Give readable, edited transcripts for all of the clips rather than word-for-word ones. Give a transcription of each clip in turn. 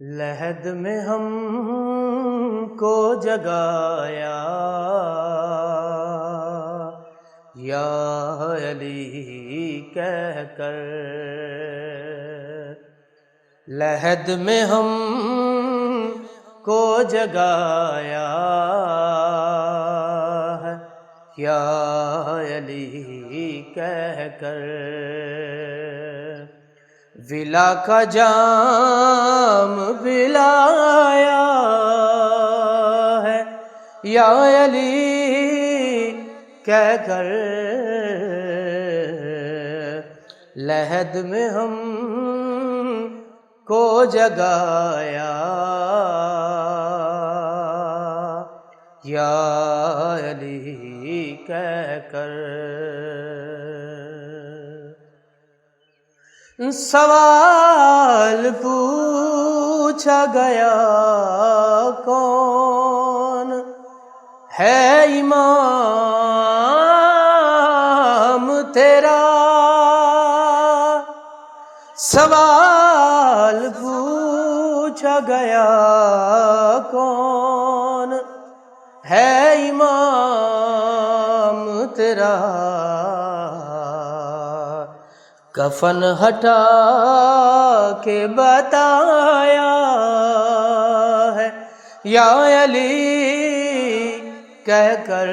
لحد میں ہم کو جگایا یا علی کہہ کر، لحد میں ہم کو جگایا ہے یا علی کہہ کر، ولا کا جام پلایا ہے یا علی کہہ کر، لحد میں ہم کو جگایا یا علی کہہ کر، سوال پوچھا گیا کون ہے امام تیرا، سوال پوچھا گیا کون ہے امام تیرا، کفن ہٹا کے بتایا ہے یا علی کہہ کر،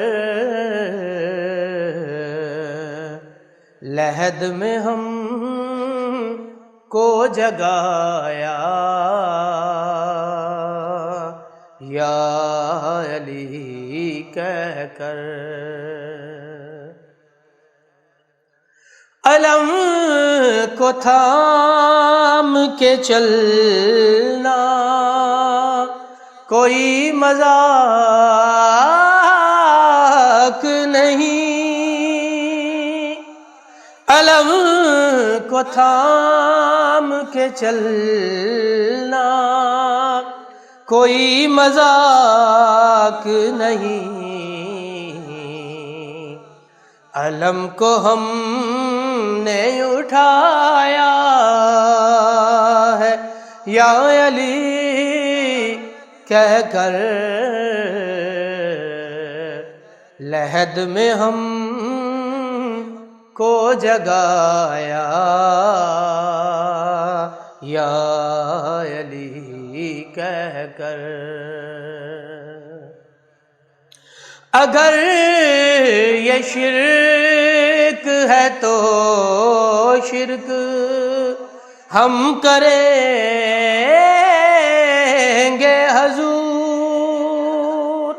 لحد میں ہم کو جگایا یا علی کہہ کر، علم کو تھام کے چلنا کوئی مذاق نہیں، علم کو تھام کے چلنا کوئی مذاق نہیں، علم کو ہم نے اٹھایا ہے یا علی کہہ کر، لحد میں ہم کو جگایا یا علی کہہ کر، اگر یہ شرک ہے تو شرک ہم کریں گے حضور،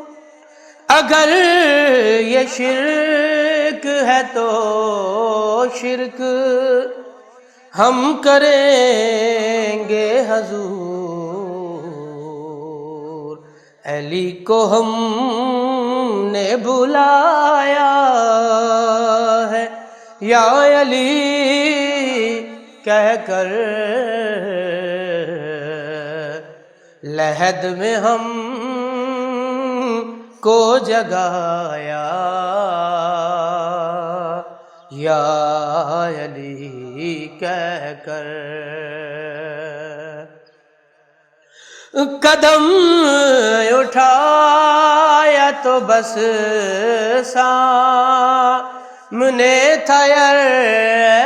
اگر یہ شرک ہے تو شرک ہم کریں گے حضور، علی کو ہم نے بلایا ہے یا علی کہہ کر، لحد میں ہم کو جگایا یا علی کہہ کر، قدم اٹھایا تو بس سامنے تھا عرش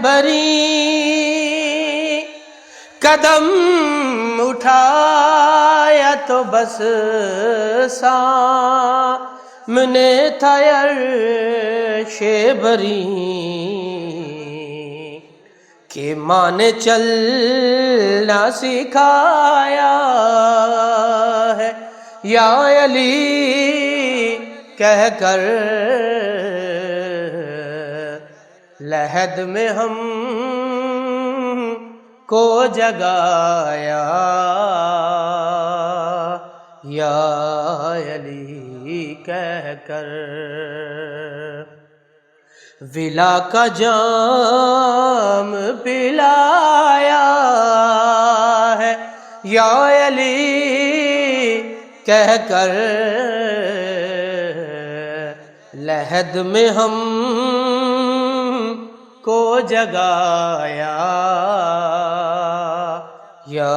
بری، قدم اٹھایا تو بس سامنے تھا عرش بری، کہ ماں نے چلنا سکھایا ہے یا علی کہہ کر، لحد میں ہم کو جگایا یا علی کہہ کر، ولا کا جام پلایا ہے یا علی کہہ کر، لحد میں ہم کو جگایا یا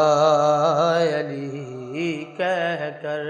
علی کہہ کر